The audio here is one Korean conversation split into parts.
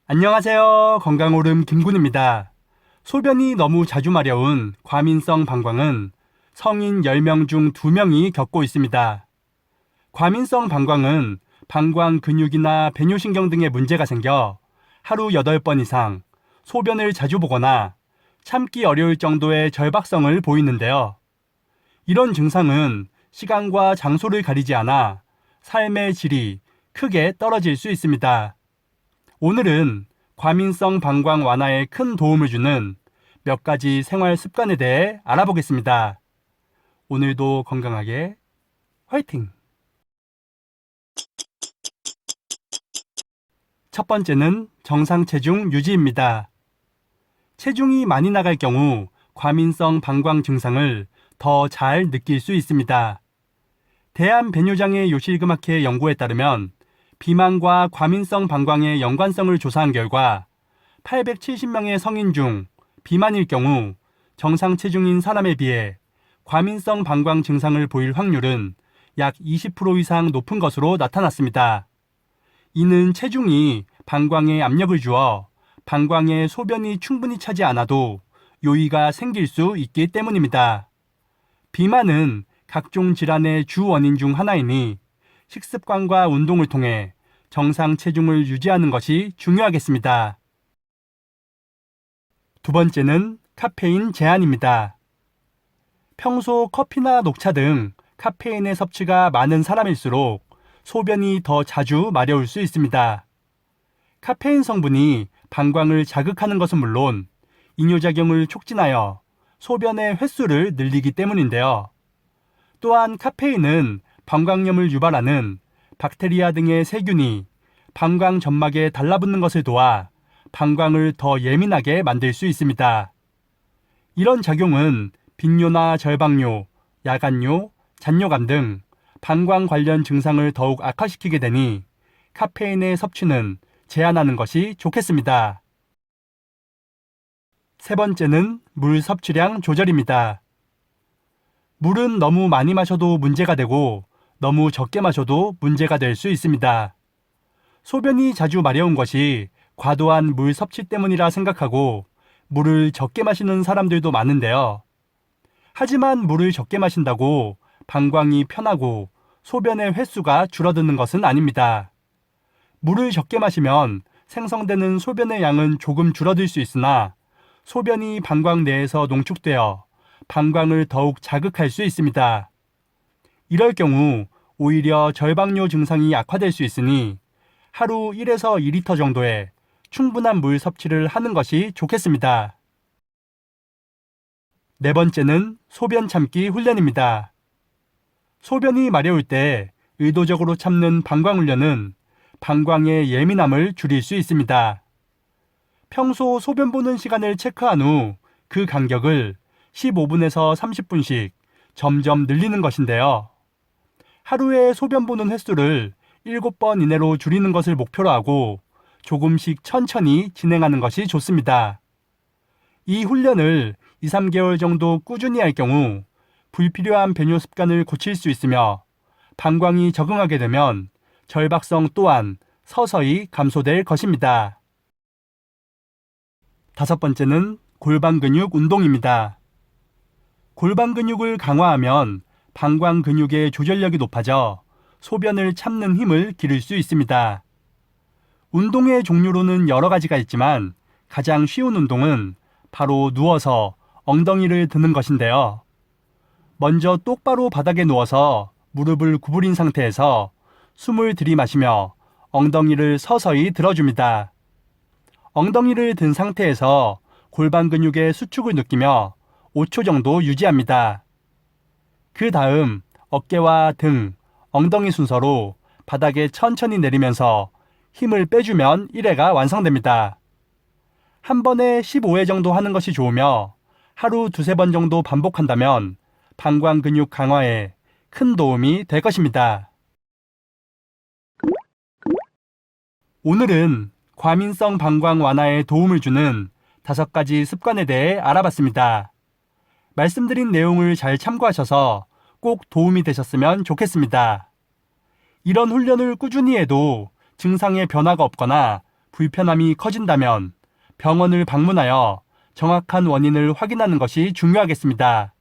안녕하세요. 건강오름 김군입니다. 소변이 너무 자주 마려운 과민성 방광은 성인 10명 중 2명이 겪고 있습니다. 과민성 방광은 방광 근육이나 배뇨신경 등의 문제가 생겨 하루 8번 이상 소변을 자주 보거나 참기 어려울 정도의 절박성을 보이는데요. 이런 증상은 시간과 장소를 가리지 않아 삶의 질이 크게 떨어질 수 있습니다. 오늘은 과민성 방광 완화에 큰 도움을 주는 몇 가지 생활 습관에 대해 알아보겠습니다. 오늘도 건강하게 화이팅! 첫 번째는 정상 체중 유지입니다. 체중이 많이 나갈 경우 과민성 방광 증상을 더 잘 느낄 수 있습니다. 대한배뇨장애 요실금학회 연구에 따르면 비만과 과민성 방광의 연관성을 조사한 결과 870명의 성인 중 비만일 경우 정상 체중인 사람에 비해 과민성 방광 증상을 보일 확률은 약 20% 이상 높은 것으로 나타났습니다. 이는 체중이 방광에 압력을 주어 방광에 소변이 충분히 차지 않아도 요의가 생길 수 있기 때문입니다. 비만은 각종 질환의 주 원인 중 하나이니 식습관과 운동을 통해 정상 체중을 유지하는 것이 중요하겠습니다. 두 번째는 카페인 제한입니다. 평소 커피나 녹차 등 카페인의 섭취가 많은 사람일수록 소변이 더 자주 마려울 수 있습니다. 카페인 성분이 방광을 자극하는 것은 물론 이뇨작용을 촉진하여 소변의 횟수를 늘리기 때문인데요. 또한 카페인은 방광염을 유발하는 박테리아 등의 세균이 방광 점막에 달라붙는 것을 도와 방광을 더 예민하게 만들 수 있습니다. 이런 작용은 빈뇨나 절박뇨, 야간뇨, 잔뇨감 등 방광 관련 증상을 더욱 악화시키게 되니 카페인의 섭취는 제한하는 것이 좋겠습니다. 세 번째는 물 섭취량 조절입니다. 물은 너무 많이 마셔도 문제가 되고 너무 적게 마셔도 문제가 될 수 있습니다. 소변이 자주 마려운 것이 과도한 물 섭취 때문이라 생각하고 물을 적게 마시는 사람들도 많은데요. 하지만 물을 적게 마신다고 방광이 편하고 소변의 횟수가 줄어드는 것은 아닙니다. 물을 적게 마시면 생성되는 소변의 양은 조금 줄어들 수 있으나 소변이 방광 내에서 농축되어 방광을 더욱 자극할 수 있습니다. 이럴 경우 오히려 절박뇨 증상이 악화될 수 있으니 하루 1에서 2리터 정도의 충분한 물 섭취를 하는 것이 좋겠습니다. 네 번째는 소변 참기 훈련입니다. 소변이 마려울 때 의도적으로 참는 방광 훈련은 방광의 예민함을 줄일 수 있습니다. 평소 소변 보는 시간을 체크한 후 그 간격을 15분에서 30분씩 점점 늘리는 것인데요. 하루에 소변 보는 횟수를 7번 이내로 줄이는 것을 목표로 하고 조금씩 천천히 진행하는 것이 좋습니다. 이 훈련을 2, 3개월 정도 꾸준히 할 경우 불필요한 배뇨 습관을 고칠 수 있으며 방광이 적응하게 되면 절박성 또한 서서히 감소될 것입니다. 다섯 번째는 골반 근육 운동입니다. 골반 근육을 강화하면 방광 근육의 조절력이 높아져 소변을 참는 힘을 기를 수 있습니다. 운동의 종류로는 여러 가지가 있지만 가장 쉬운 운동은 바로 누워서 엉덩이를 드는 것인데요. 먼저 똑바로 바닥에 누워서 무릎을 구부린 상태에서 숨을 들이마시며 엉덩이를 서서히 들어줍니다. 엉덩이를 든 상태에서 골반 근육의 수축을 느끼며 5초 정도 유지합니다. 그 다음 어깨와 등, 엉덩이 순서로 바닥에 천천히 내리면서 힘을 빼주면 1회가 완성됩니다. 한 번에 15회 정도 하는 것이 좋으며 하루 2-3번 정도 반복한다면 방광 근육 강화에 큰 도움이 될 것입니다. 오늘은 과민성 방광 완화에 도움을 주는 5가지 습관에 대해 알아봤습니다. 말씀드린 내용을 잘 참고하셔서 꼭 도움이 되셨으면 좋겠습니다. 이런 훈련을 꾸준히 해도 증상의 변화가 없거나 불편함이 커진다면 병원을 방문하여 정확한 원인을 확인하는 것이 중요하겠습니다.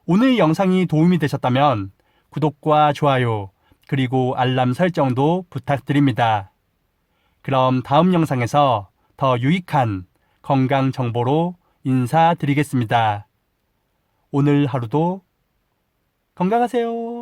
오늘 영상이 도움이 되셨다면 구독과 좋아요, 그리고 알람 설정도 부탁드립니다. 그럼 다음 영상에서 더 유익한 건강 정보로 인사드리겠습니다. 오늘 하루도 건강하세요.